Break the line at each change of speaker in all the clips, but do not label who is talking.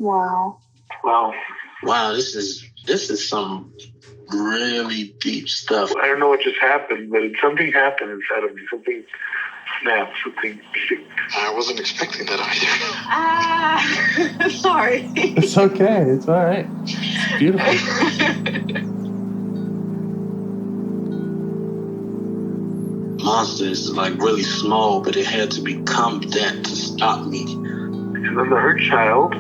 Wow.
Wow, this is some really deep stuff.
I don't know what just happened, but something happened inside of me. Something snapped. Something.
I wasn't expecting that
either. Sorry.
It's okay. It's all right. It's beautiful.
Monster is like really small, but it had to become that to stop me.
And then the hurt child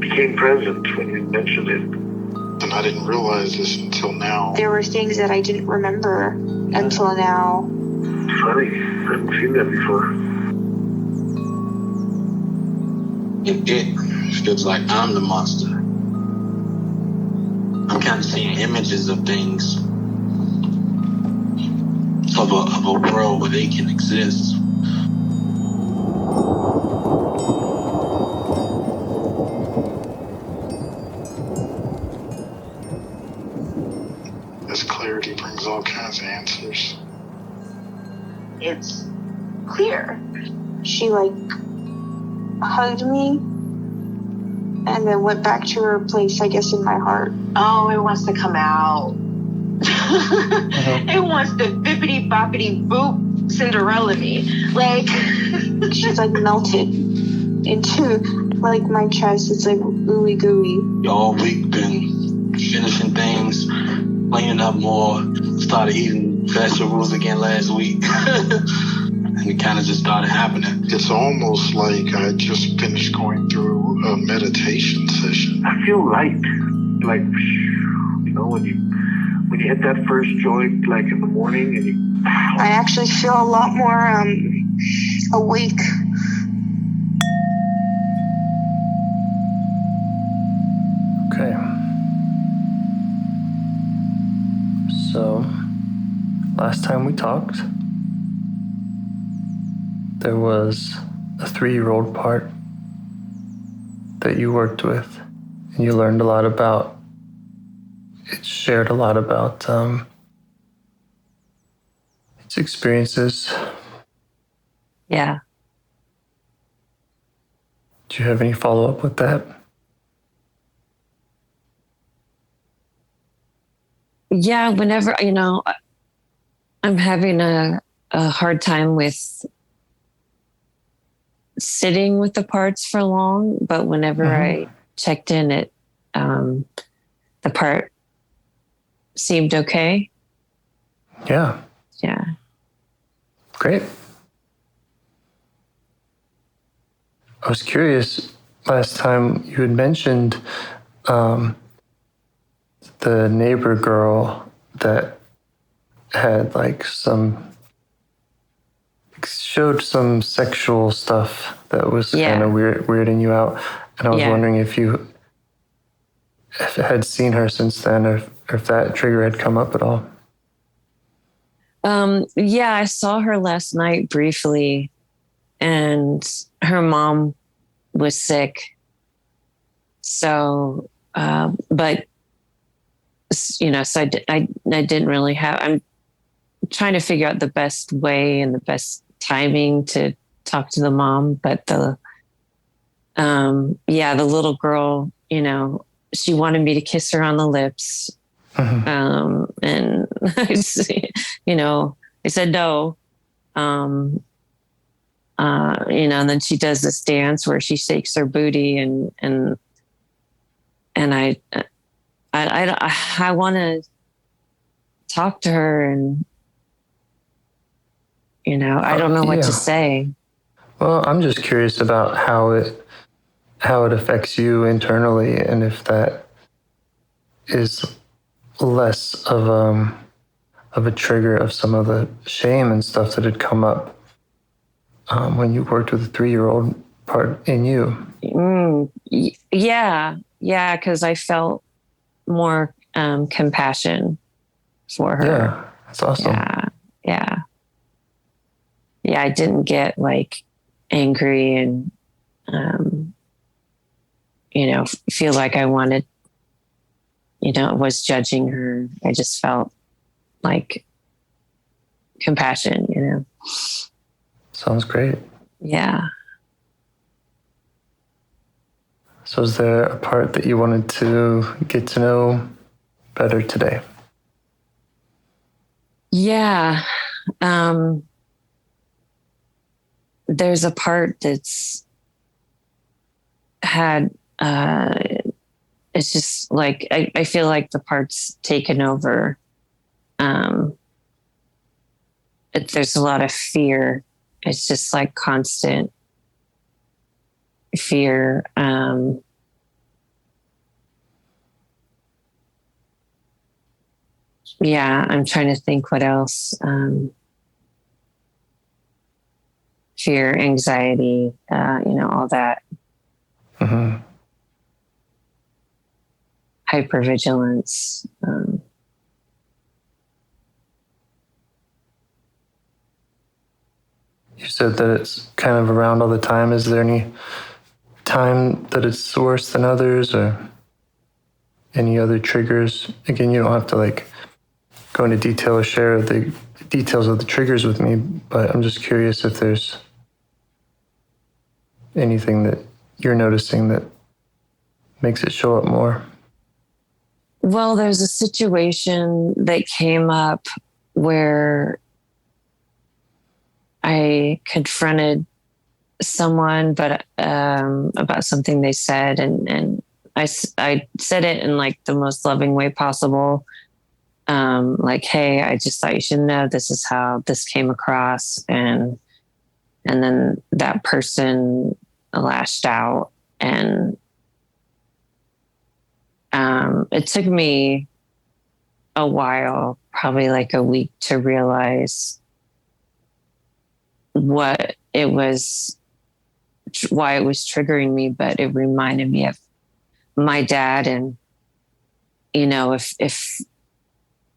became present when you mentioned it.
And I didn't realize this until now.
There were things that I didn't remember until now.
Funny. I haven't seen that before.
It feels like I'm the monster. I'm kind of seeing images of things. Of a world where they can exist. This clarity brings all kinds of answers.
It's clear. She hugged me and then went back to her place, I guess, in my heart. Oh, it wants to come out. It wants to bippity boppity boop Cinderella me. She's melted into my chest. It's ooey gooey.
All week been finishing things, cleaning up more, started eating vegetables again last week. And it kind of just started happening. It's almost like I just finished going through a meditation session.
I feel light. When you hit that first joint, in the morning, and
I actually feel a lot more awake.
Okay. So, last time we talked, there was a 3-year-old part that you worked with, and you learned a lot about. It shared a lot about its experiences.
Yeah.
Do you have any follow-up with that?
Yeah, whenever, I'm having a hard time with sitting with the parts for long, but whenever I checked in, the part seemed okay.
Yeah.
Yeah.
Great. I was curious, last time you had mentioned the neighbor girl that had showed some sexual stuff that was kind of weirding you out. And I was wondering if you had seen her since then, or if that trigger had come up at all.
Yeah, I saw her last night briefly, and her mom was sick. So, but, so I didn't really I'm trying to figure out the best way and the best timing to talk to the mom. But the little girl, she wanted me to kiss her on the lips. And I said no. And then she does this dance where she shakes her booty and I want to talk to her, and I don't know what to say.
Well, I'm just curious about how it affects you internally, and if that is less of a trigger of some of the shame and stuff that had come up when you worked with the 3-year-old part in you.
Yeah, because I felt more compassion for her.
Yeah, that's awesome.
Yeah, I didn't get angry and feel like I wanted, was judging her. I just felt compassion.
Sounds great.
Yeah.
So is there a part that you wanted to get to know better today?
Yeah. There's a part that's had, it's just like, I feel like the part's taken over. There's a lot of fear. It's just like constant fear. Yeah, I'm trying to think what else. Fear, anxiety, all that.
Mm-hmm.
Hypervigilance.
You said that it's kind of around all the time. Is there any time that it's worse than others, or any other triggers? Again, you don't have to like go into detail or share the details of the triggers with me, but I'm just curious if there's anything that you're noticing that makes it show up more.
Well, there's a situation that came up where I confronted someone, but about something they said, and I said it in like the most loving way possible. Like, hey, I just thought you should know this is how this came across, and then that person lashed out, and it took me a while, probably like a week, to realize what it was, why it was triggering me. But it reminded me of my dad, and if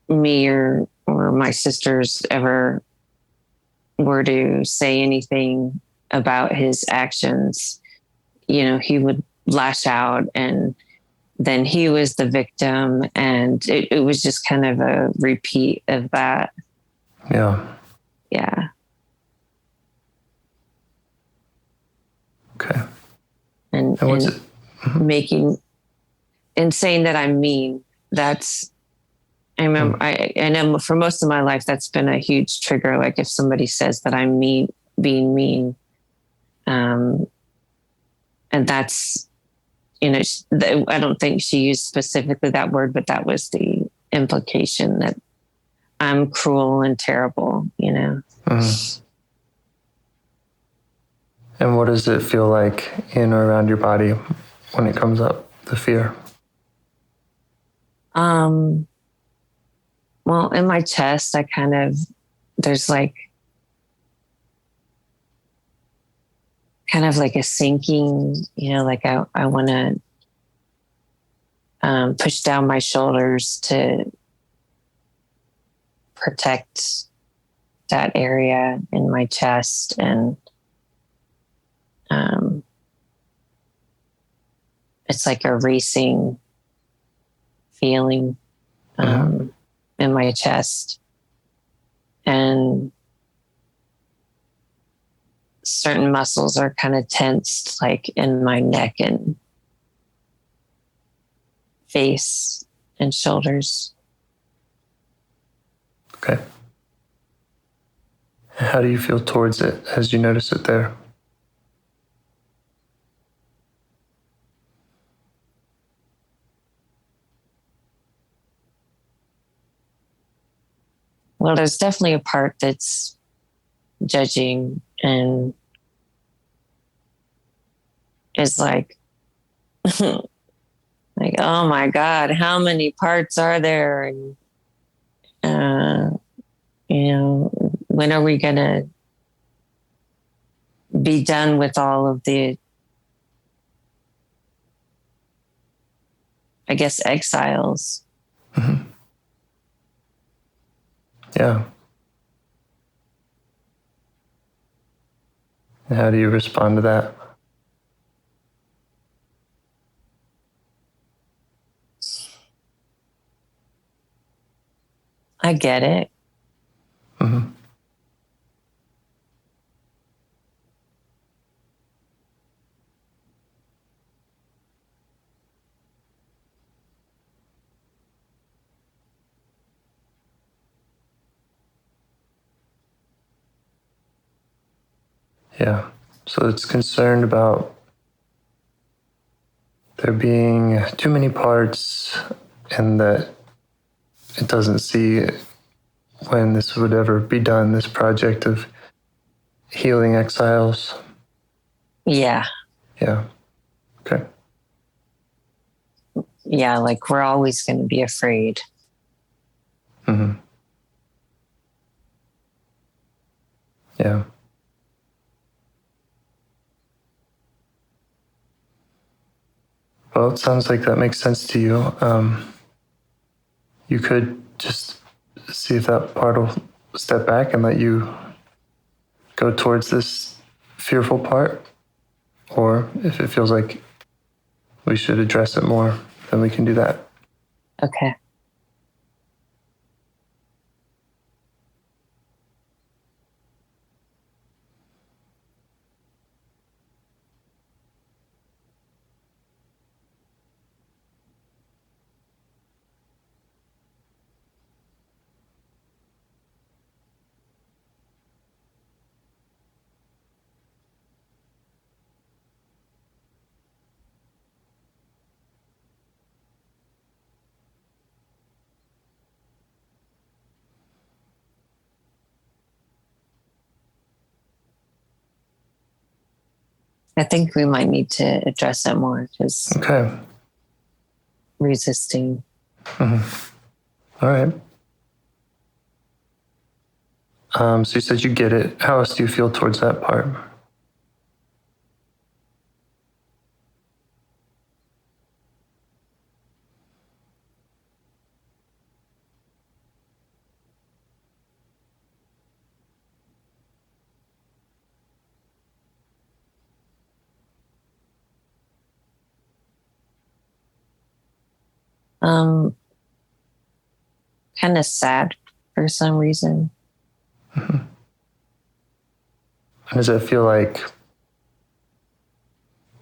me or my sisters ever were to say anything about his actions, he would lash out, and then he was the victim, and it was just kind of a repeat of that.
Yeah.
Yeah.
Okay.
And
what's it? Mm-hmm.
making and saying that I'm mean. That's, I remember, I know for most of my life, that's been a huge trigger. Like if somebody says that I'm mean, being mean, and that's, I don't think she used specifically that word, but that was the implication, that I'm cruel and terrible,
Mm-hmm. And what does it feel like in or around your body when it comes up, the fear?
Well, in my chest, there's like kind of like a sinking, like I want to push down my shoulders to protect that area in my chest. And it's like a racing feeling in my chest. And certain muscles are kind of tensed, like in my neck and face and shoulders.
Okay. How do you feel towards it as you notice it there?
Well, there's definitely a part that's judging and is like, like, oh my God, how many parts are there? And, when are we going to be done with all of the, I guess, exiles?
Mm-hmm. Yeah. And how do you respond to that?
I get it.
Mm-hmm. Yeah. So it's concerned about there being too many parts and that it doesn't see when this would ever be done, this project of healing exiles.
Yeah.
Yeah. Okay.
Yeah, like we're always going to be afraid.
Mm-hmm. Yeah. Well, it sounds like that makes sense to you. You could just see if that part will step back and let you go towards this fearful part, or if it feels like we should address it more, then we can do that.
Okay. I think we might need to address it more because
Okay.
resisting.
Mm-hmm. All right. So you said you get it. How else do you feel towards that part?
Um, Kind of sad for some reason.
Mm-hmm. And does it feel like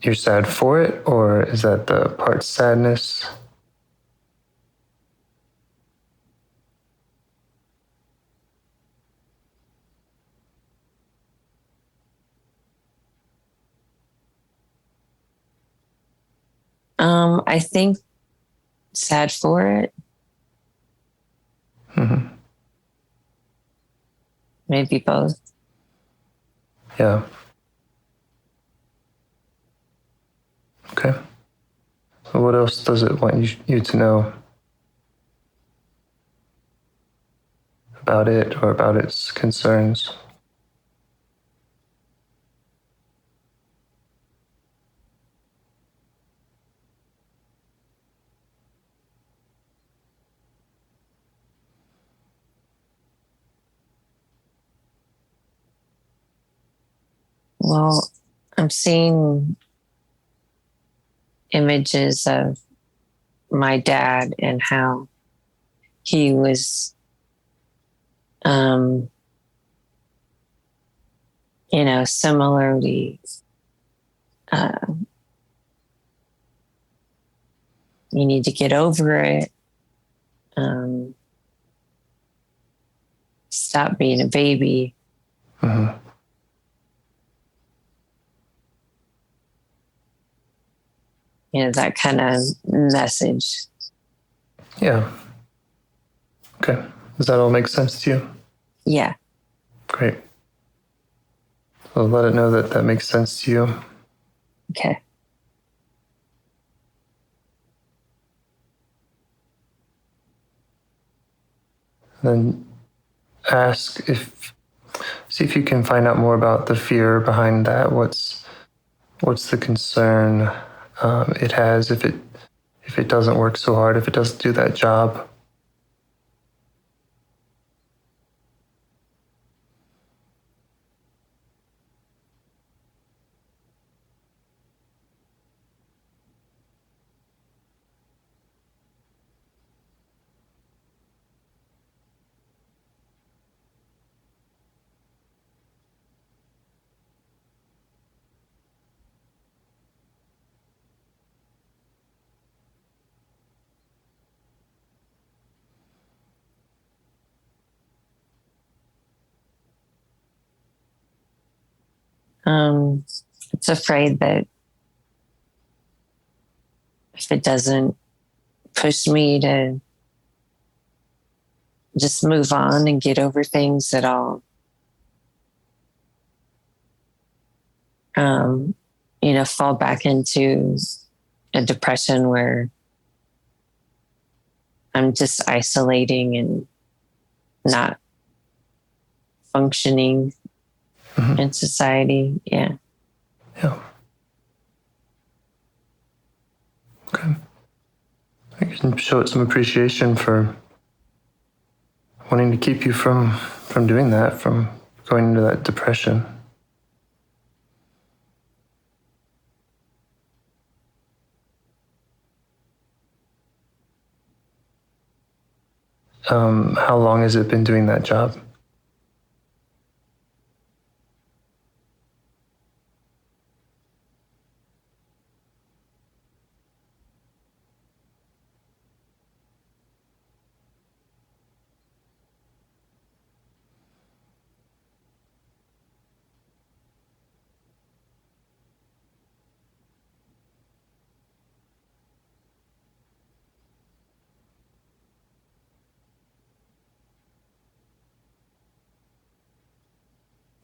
you're sad for it, or is that the part sadness?
I think sad for it.
Mm-hmm.
Maybe both.
Yeah. Okay. So what else does it want you to know about it or about its concerns?
Well, I'm seeing images of my dad and how he was, um, similarly, uh, you need to get over it. Stop being a baby.
Mm-hmm.
That kind of message.
Yeah. Okay. Does that all make sense to you?
Yeah.
Great. So let it know that that makes sense to you.
Okay.
Then see if you can find out more about the fear behind that. What's the concern it has if it doesn't work so hard, if it doesn't do that job?
It's afraid that if it doesn't push me to just move on and get over things, that I'll, fall back into a depression where I'm just isolating and not functioning in society. Yeah.
Yeah. Okay. I can show it some appreciation for wanting to keep you from doing that, from going into that depression. How long has it been doing that job?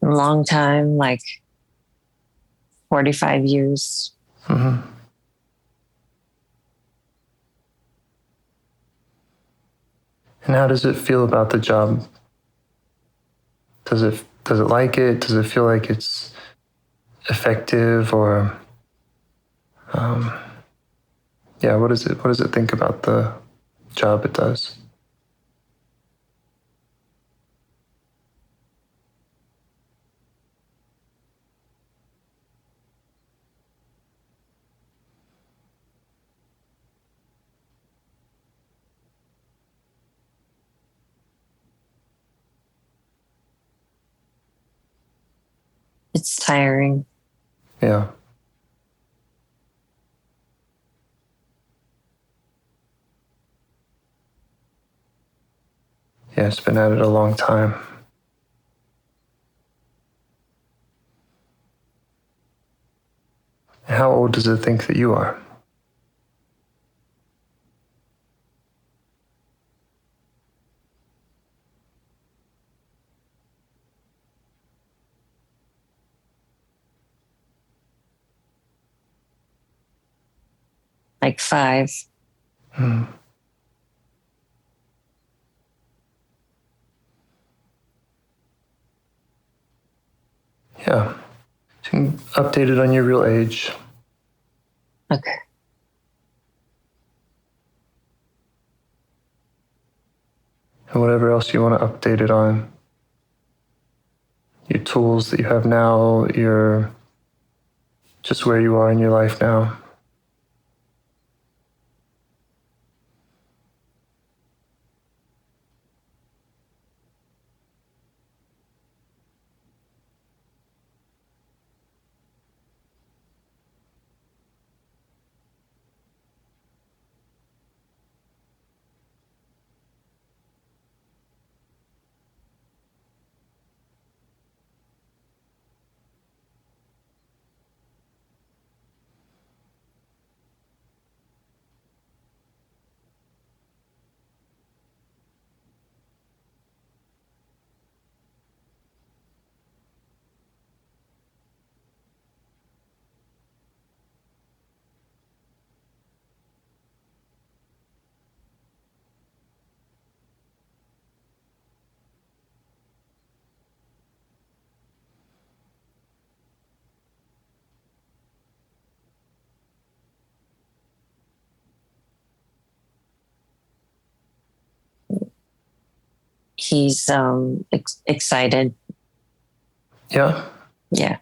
A long time, like 45 years.
Mm-hmm. And how does it feel about the job? Does it like it? Does it feel like it's effective, or what does it think about the job it does?
It's tiring.
Yeah. Yeah, it's been at it a long time. How old does it think that you are?
Like 5.
Hmm. Yeah. You can update it on your real age.
Okay.
And whatever else you want to update it on. Your tools that you have now, just where you are in your life now.
He's excited.
Yeah.
Yeah.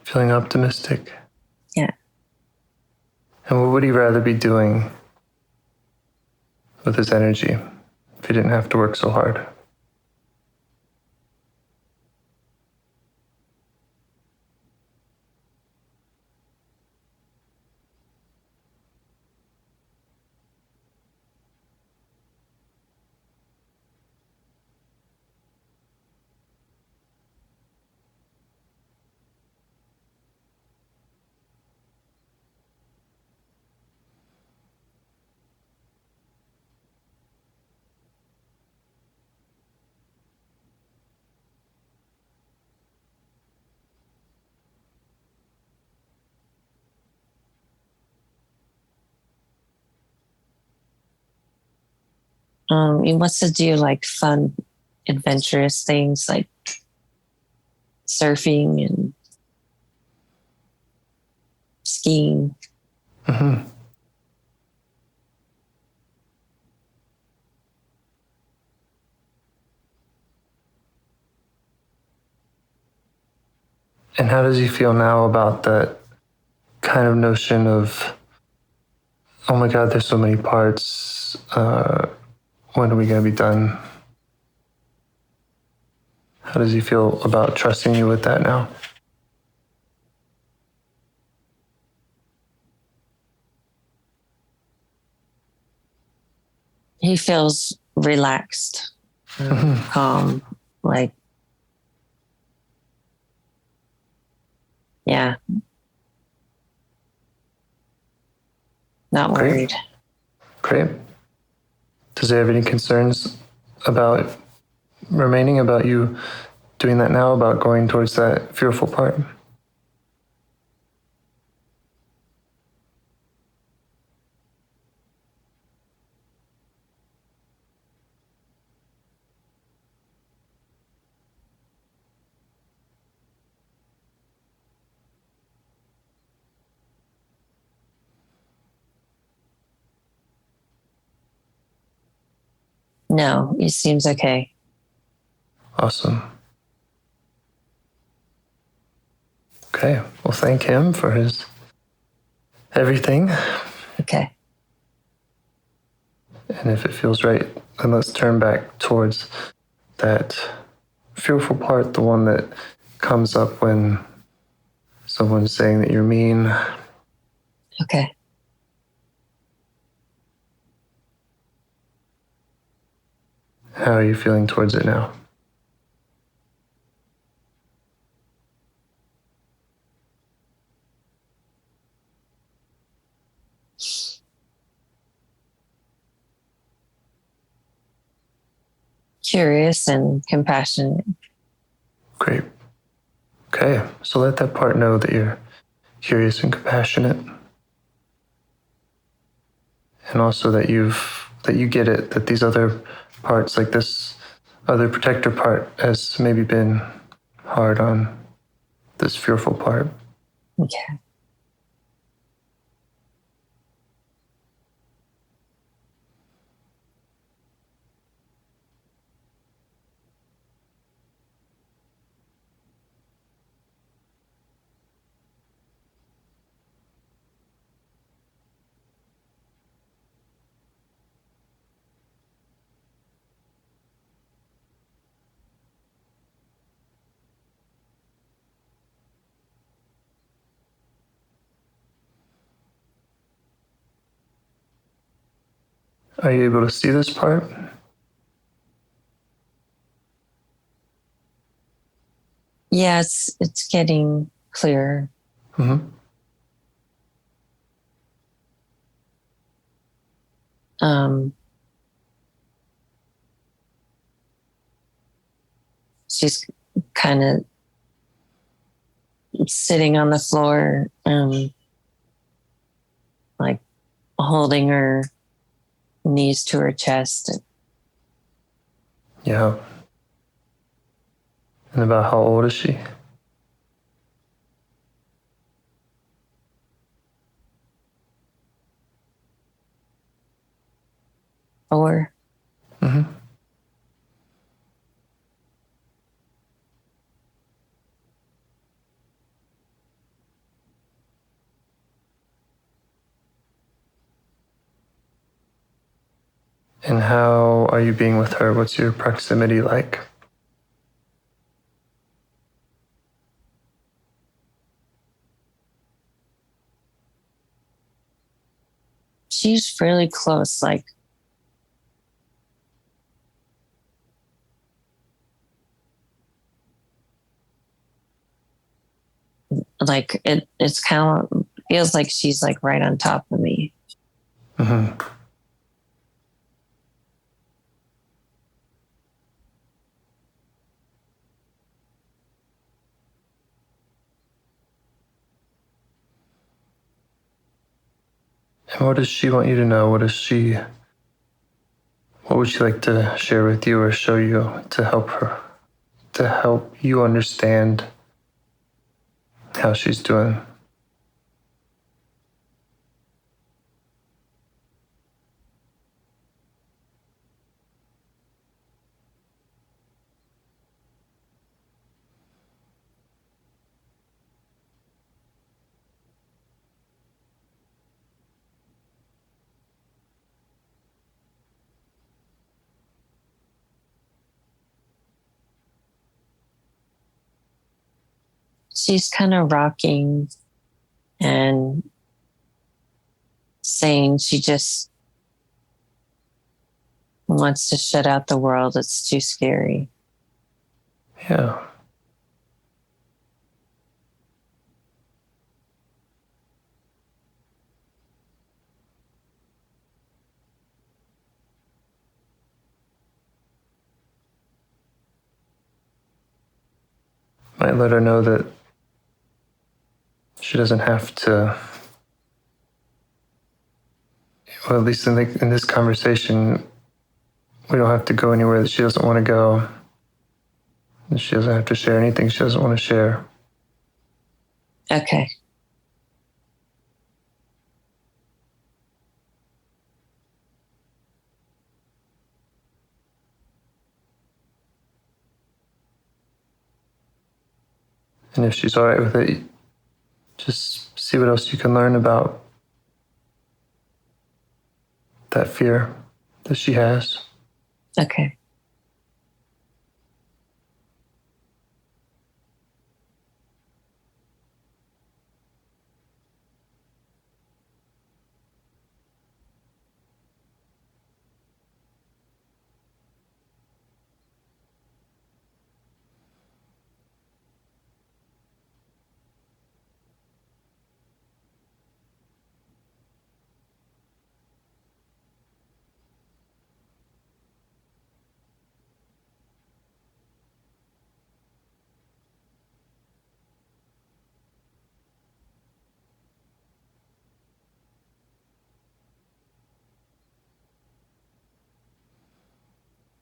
Feeling optimistic.
Yeah.
And what would he rather be doing with his energy if he didn't have to work so hard?
He wants to do like fun, adventurous things like surfing and skiing.
Mm-hmm. And how does he feel now about that kind of notion of, oh my God, there's so many parts. When are we going to be done? How does he feel about trusting you with that now?
He feels relaxed, calm, like, yeah, not worried.
Great. Does he have any concerns about remaining, about you doing that now, about going towards that fearful part?
No, he seems okay.
Awesome. Okay, well, thank him for his everything.
Okay.
And if it feels right, then let's turn back towards that fearful part, the one that comes up when someone's saying that you're mean.
Okay.
How are you feeling towards it now?
Curious and compassionate.
Great. Okay, so let that part know that you're curious and compassionate. And also that you get it, that these other parts, like this other protector part, has maybe been hard on this fearful part.
Okay.
Are you able to see this part?
Yeah, it's getting clearer.
Mm-hmm.
She's kind of sitting on the floor, like holding her knees to her chest.
Yeah. And about how old is she?
Or
Mm-hmm. And how are you being with her? What's your proximity like?
she's fairly close, like it's kind of feels like she's like right on top of me.
Mm-hmm. And what does she want you to know? What would she like to share with you or show you to help you understand how she's doing?
She's kind of rocking and saying she just wants to shut out the world. It's too scary.
Yeah. Might let her know that she doesn't have to, well, at least in this conversation, we don't have to go anywhere that she doesn't want to go. And she doesn't have to share anything she doesn't want to share.
Okay.
And if she's all right with it, just see what else you can learn about that fear that she has.
Okay.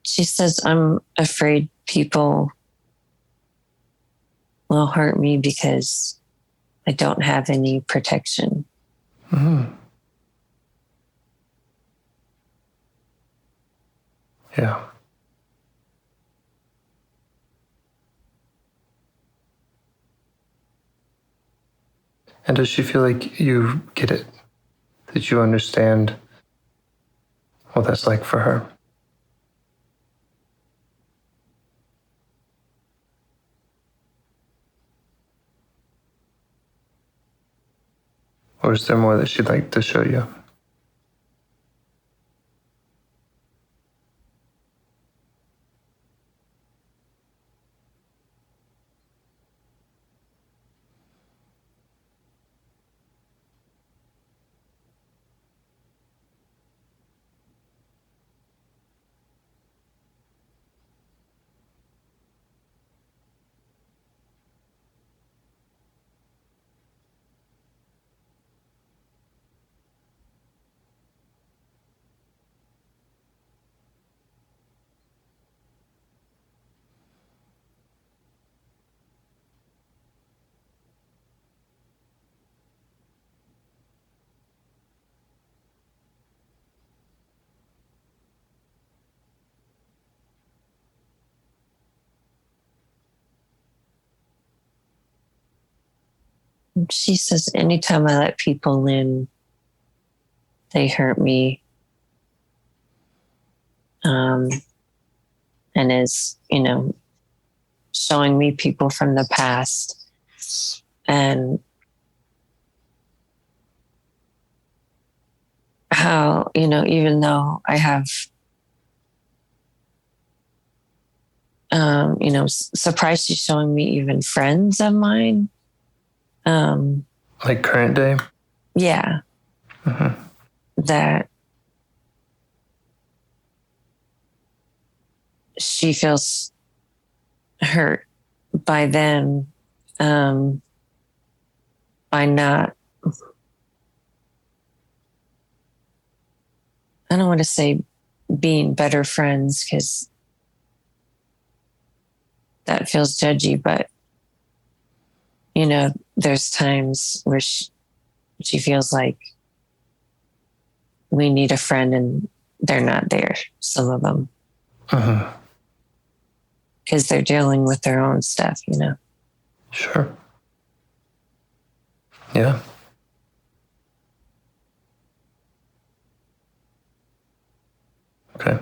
She says, I'm afraid people will hurt me because I don't have any protection.
Mm-hmm. Yeah. And does she feel like you get it? That you understand what that's like for her? Or is there more that she'd like to show you?
She says, anytime I let people in, they hurt me. And is, showing me people from the past. And how, even though I have, surprised she's showing me even friends of mine.
Like current day?
Yeah.
Mm-hmm.
That she feels hurt by them, by not, I don't want to say being better friends, because that feels judgy, but there's times where she feels like we need a friend and they're not there, some of them. Because they're dealing with their own stuff,
Sure. Yeah. Okay.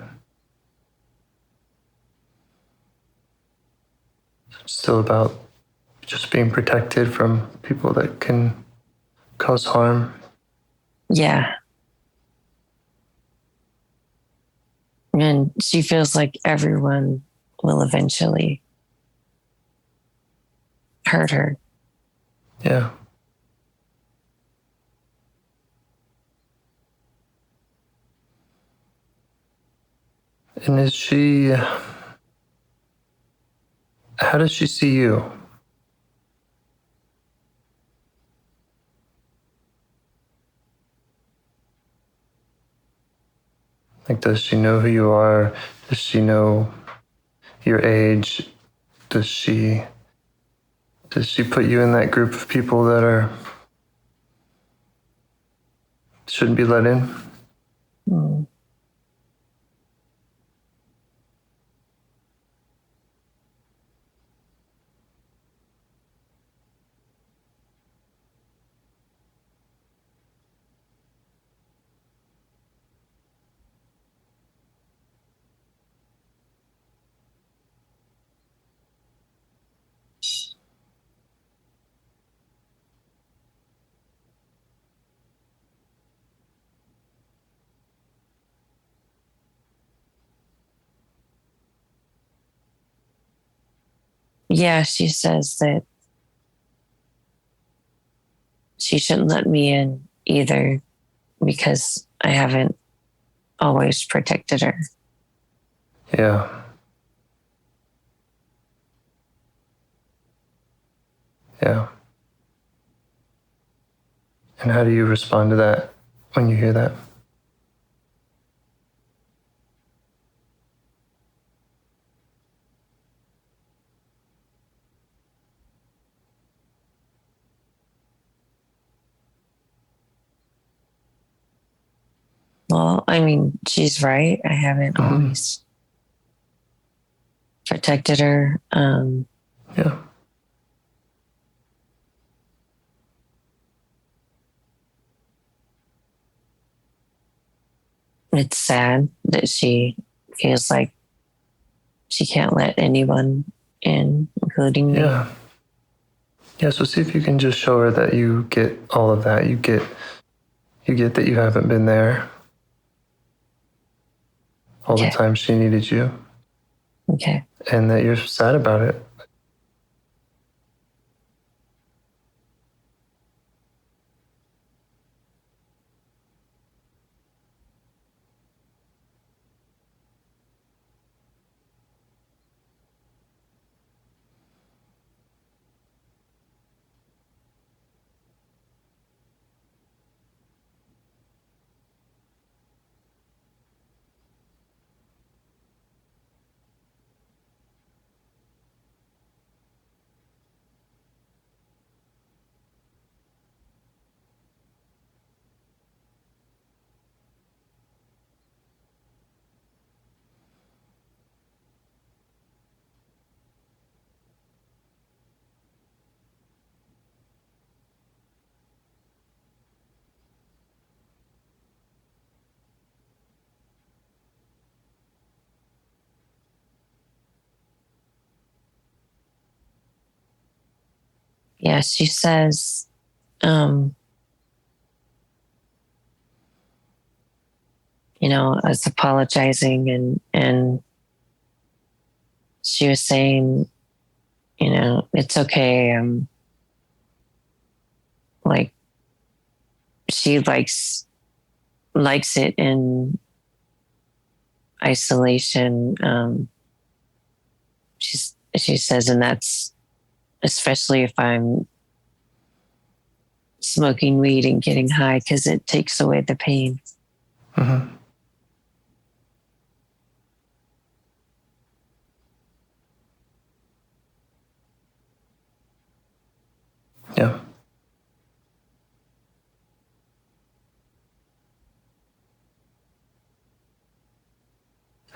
Still about just being protected from people that can cause harm.
Yeah. And she feels like everyone will eventually hurt her.
Yeah. And how does she see you? Like, does she know who you are? Does she know your age? Does she put you in that group of people that shouldn't be let in?
Mm. Yeah, she says that she shouldn't let me in either because I haven't always protected her.
Yeah. Yeah. And how do you respond to that when you hear that?
Well, I mean, she's right. I haven't always protected her.
Yeah.
It's sad that she feels like she can't let anyone in, including me.
Yeah. Yeah, so see if you can just show her that you get all of that. You get that you haven't been there all the time she needed you.
Okay.
And that you're sad about it.
Yeah, she says, I was apologizing and she was saying, it's okay. Like she likes it in isolation. She says, and that's especially if I'm smoking weed and getting high because it takes away the pain.
Mm-hmm.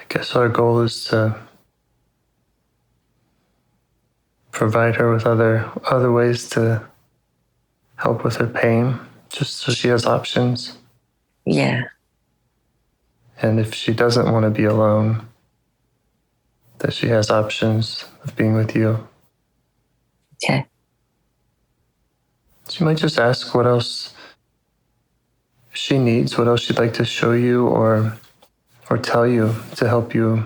guess our goal is to provide her with other ways to help with her pain, just so she has options.
Yeah.
And if she doesn't want to be alone, that she has options of being with you.
Okay.
She might just ask what else she needs, what else she'd like to show you or tell you to help you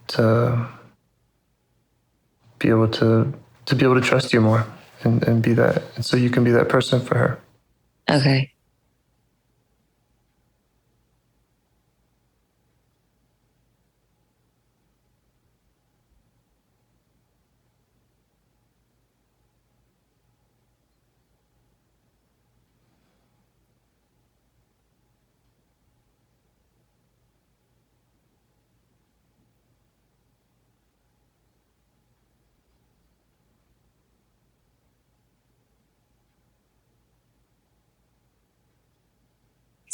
to be able to trust you more and be that, and so you can be that person for her.
Okay.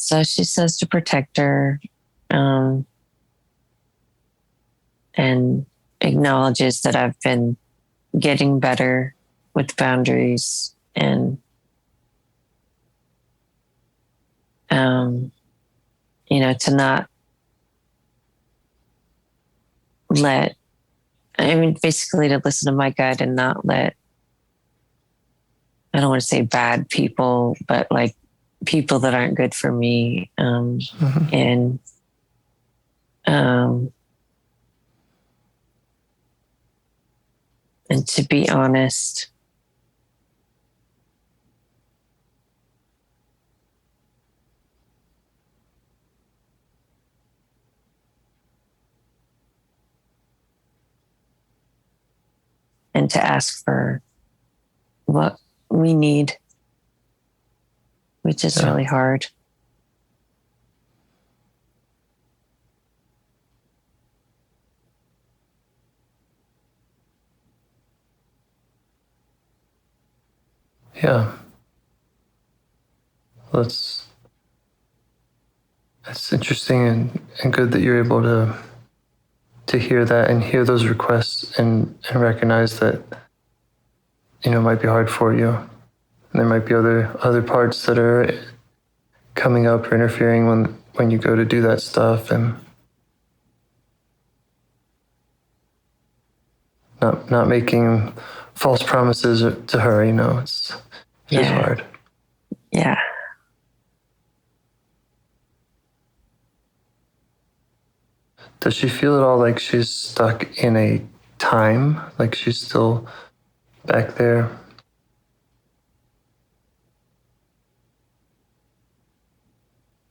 So she says to protect her, and acknowledges that I've been getting better with boundaries and, to not basically to listen to my gut and not let, I don't want to say bad people, but like people that aren't good for me. And, and to be honest, and to ask for what we need, which is really hard.
Yeah. Well, that's interesting and good that you're able to hear that and hear those requests and recognize that, it might be hard for you. And there might be other parts that are coming up or interfering when you go to do that stuff, and not making false promises to her, it's hard.
Yeah.
Does she feel at all like she's stuck in a time? Like she's still back there?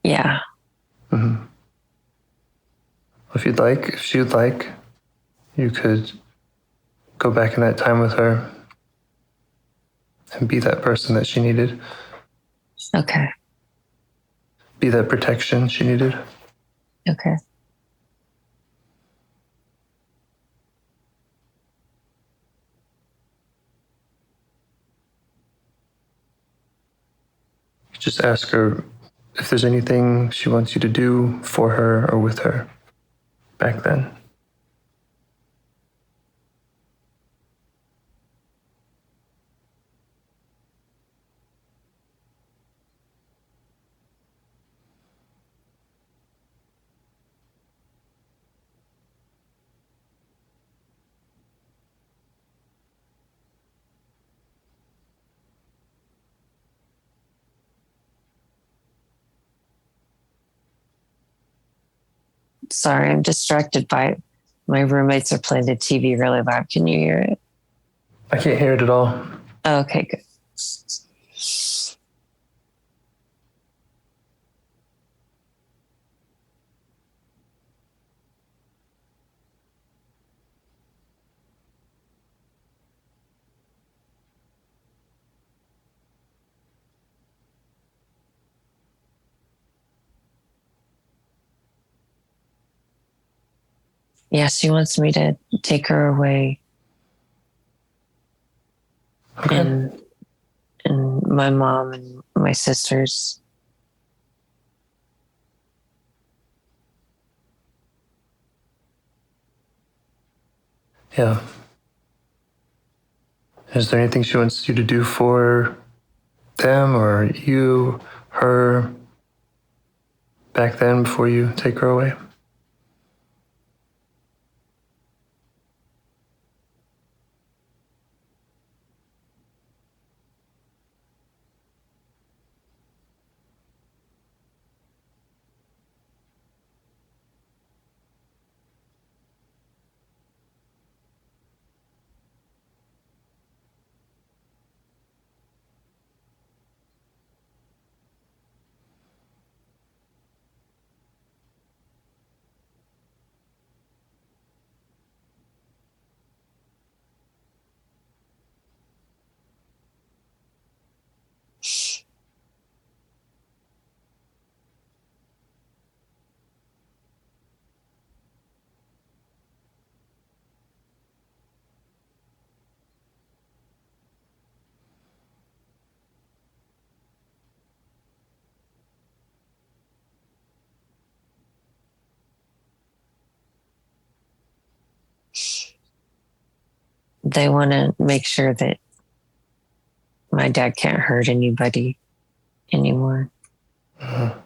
Yeah.
Mm-hmm. If she would like, you could go back in that time with her and be that person that she needed.
Okay.
Be that protection she needed.
Okay.
Just ask her if there's anything she wants you to do for her or with her back then.
Sorry, I'm distracted by my roommates are playing the TV really loud. Can you hear it?
I can't hear it at all.
Oh, okay, good. Yeah, she wants me to take her away.
Okay.
And my mom and my sisters.
Yeah. Is there anything she wants you to do for them or you, her, back then before you take her away?
They want to make sure that my dad can't hurt anybody anymore.
Mm-hmm.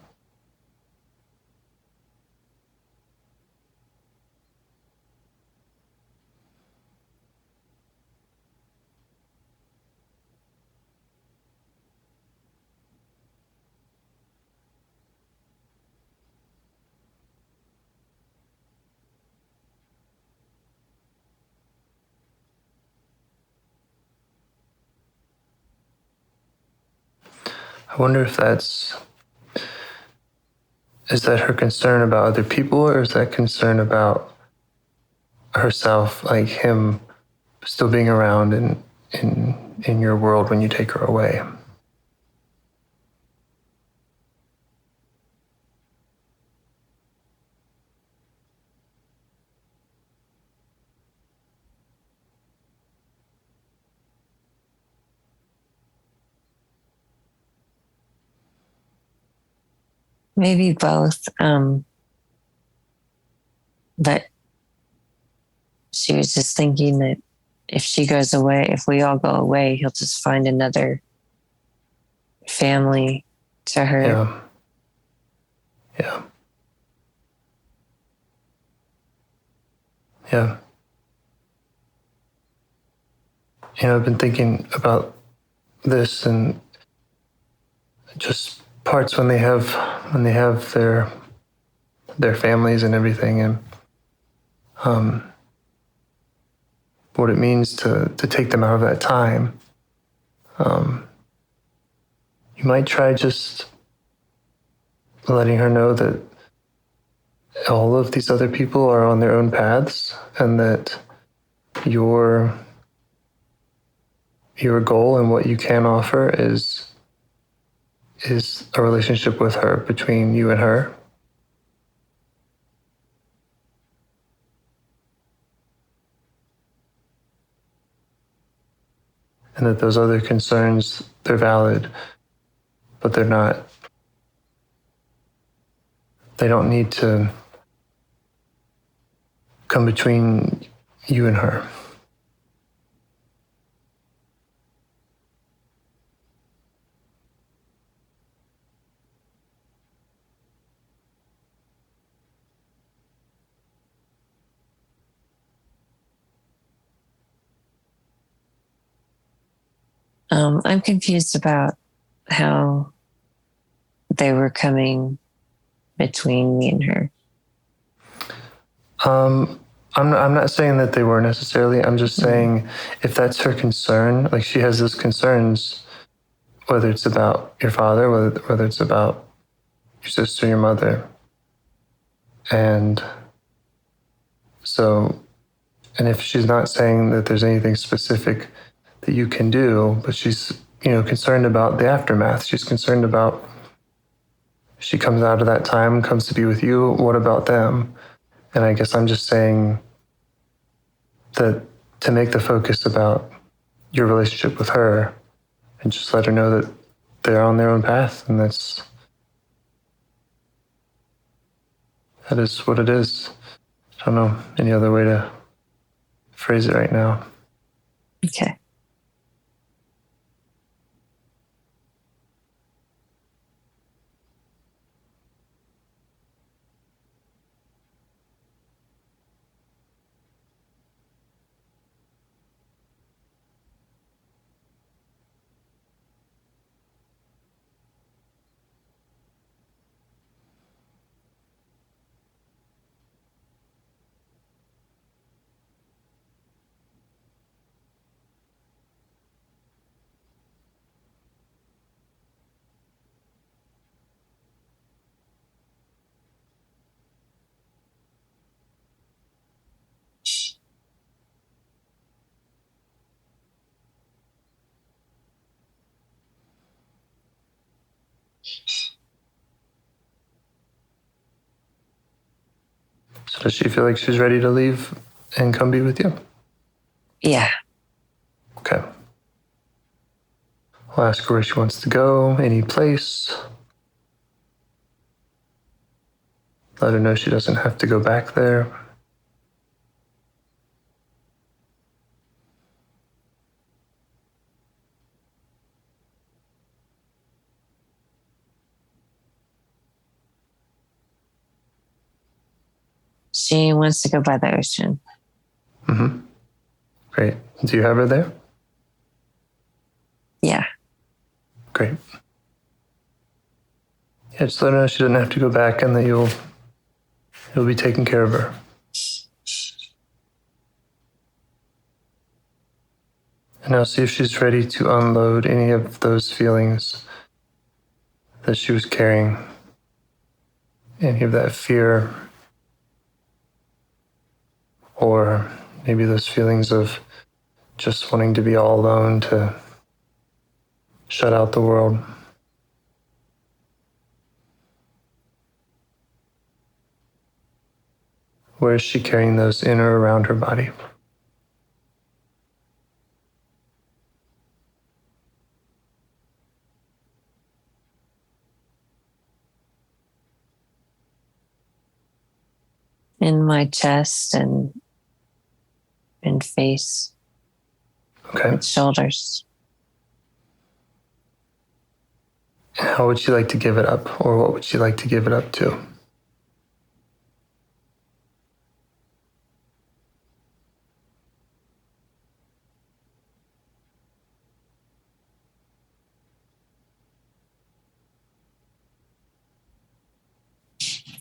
I wonder if is that her concern about other people, or is that concern about herself, like him still being around in your world when you take her away?
Maybe both. But she was just thinking that if she goes away, if we all go away, he'll just find another family to hurt.
Yeah. Yeah. Yeah. I've been thinking about this and just parts when they have their families and everything, and what it means to take them out of that time. You might try just letting her know that all of these other people are on their own paths, and that your goal and what you can offer is a relationship with her, between you and her. And that those other concerns, they're valid, but they don't need to come between you and her.
I'm confused about how they were coming between me and her.
I'm not saying that they were necessarily. I'm just saying if that's her concern, like she has those concerns, whether it's about your father, whether it's about your sister, your mother, and so, and if she's not saying that there's anything specific that you can do, but she's concerned about the aftermath. She's concerned about, she comes out of that time, comes to be with you. What about them? And I guess I'm just saying that to make the focus about your relationship with her, and just let her know that they're on their own path, and that is what it is. I don't know any other way to phrase it right now.
Okay.
So does she feel like she's ready to leave and come be with you?
Yeah.
Okay. I'll ask her where she wants to go, any place. Let her know she doesn't have to go back there.
She wants to go by the ocean.
Mm-hmm. Great. Do you have her there?
Yeah.
Great. Yeah, just let her know she doesn't have to go back and that you'll be taking care of her. And now see if she's ready to unload any of those feelings that she was carrying. Any of that fear, or maybe those feelings of just wanting to be all alone, to shut out the world. Where is she carrying those in or around her body?
In my chest and face.
Okay.
And shoulders.
How would she like to give it up, or what would she like to give it up to?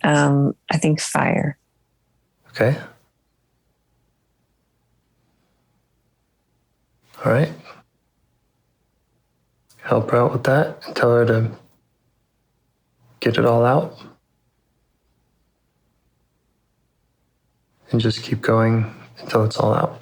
I think fire.
Okay. All right. Help her out with that and tell her to get it all out. And just keep going until it's all out.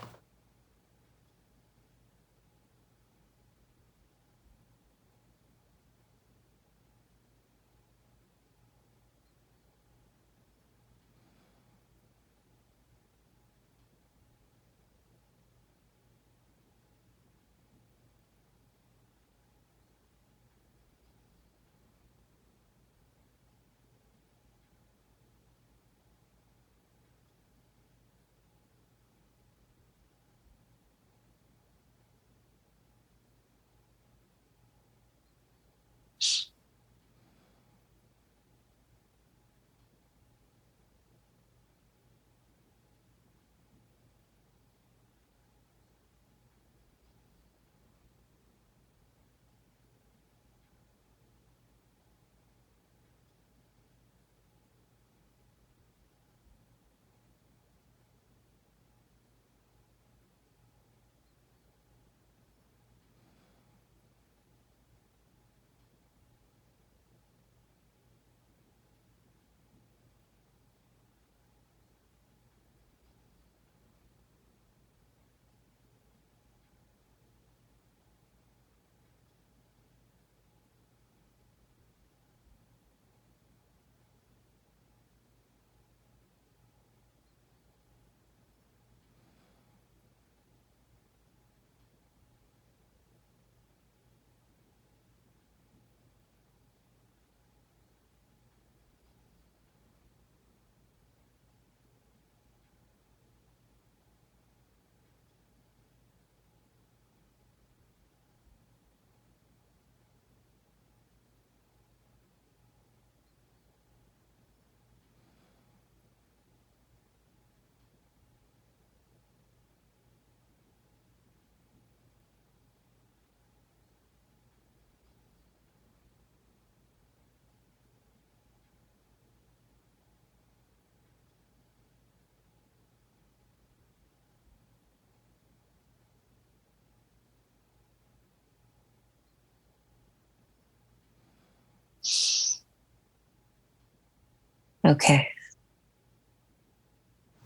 Okay.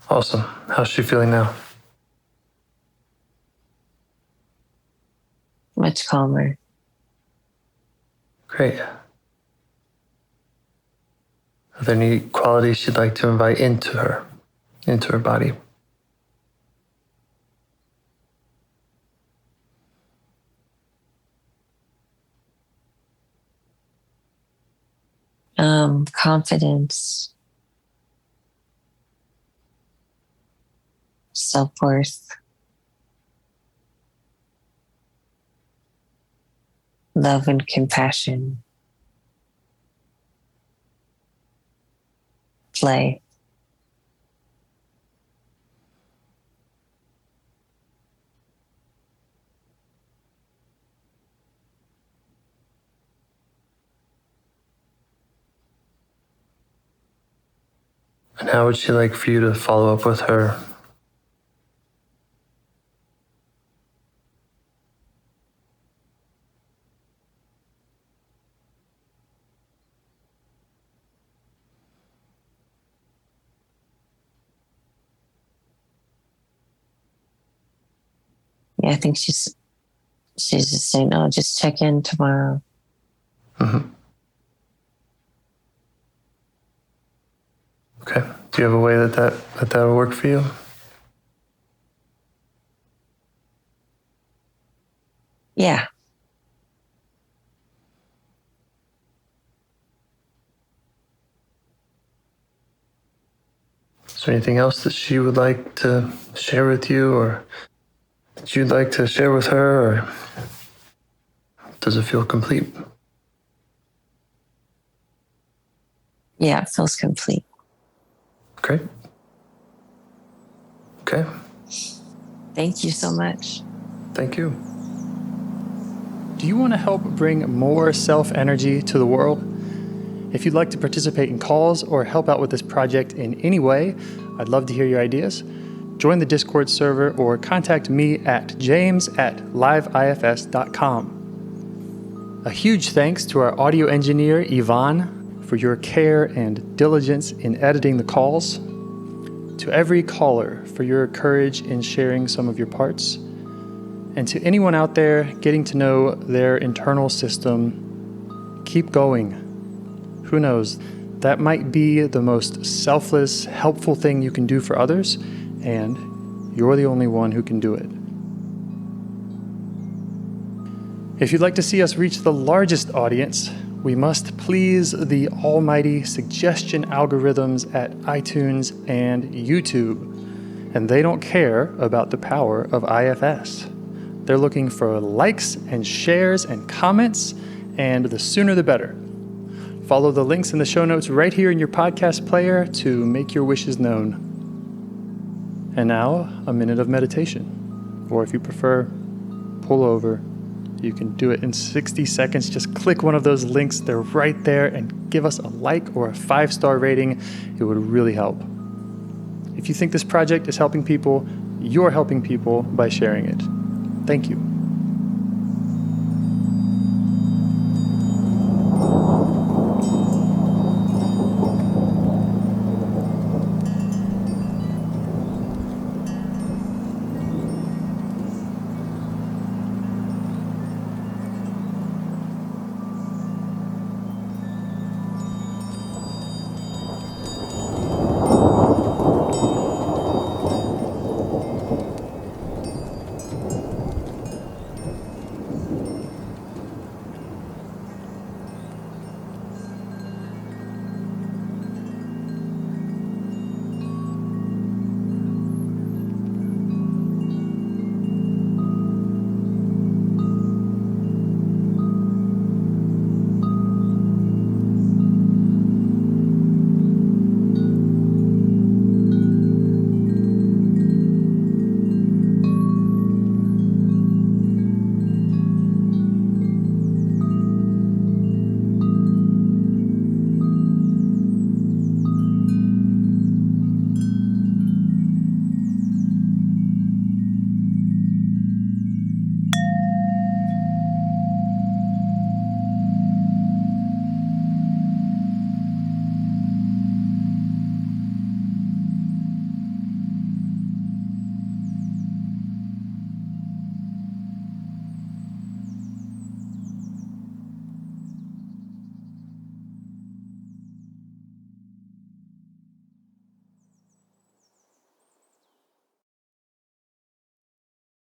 Awesome. How's she feeling now?
Much calmer.
Great. Are there any qualities she'd like to invite into her body?
Confidence, self-worth, love and compassion, play.
And how would she like for you to follow up with her?
Yeah, I think she's just saying, "Oh, just check in tomorrow."
Mm-hmm. Okay. Do you have a way that'll work for you?
Yeah.
Is there anything else that she would like to share with you, or that you'd like to share with her, or does it feel complete?
Yeah, it feels complete.
Great. Okay.
Thank you so much.
Thank you.
Do you want to help bring more self-energy to the world? If you'd like to participate in calls or help out with this project in any way, I'd love to hear your ideas. Join the Discord server or contact me at james@liveifs.com. A huge thanks to our audio engineer, Yvonne, for your care and diligence in editing the calls. To every caller for your courage in sharing some of your parts. And to anyone out there getting to know their internal system, keep going. Who knows, that might be the most selfless, helpful thing you can do for others, and you're the only one who can do it. If you'd like to see us reach the largest audience, we must please the almighty suggestion algorithms at iTunes and YouTube, and they don't care about the power of IFS. They're looking for likes and shares and comments, and the sooner the better. Follow the links in the show notes right here in your podcast player to make your wishes known. And now, a minute of meditation. Or if you prefer, pull over. You can do it in 60 seconds. Just click one of those links. They're right there, and give us a like or a 5-star rating. It would really help. If you think this project is helping people, you're helping people by sharing it. Thank you.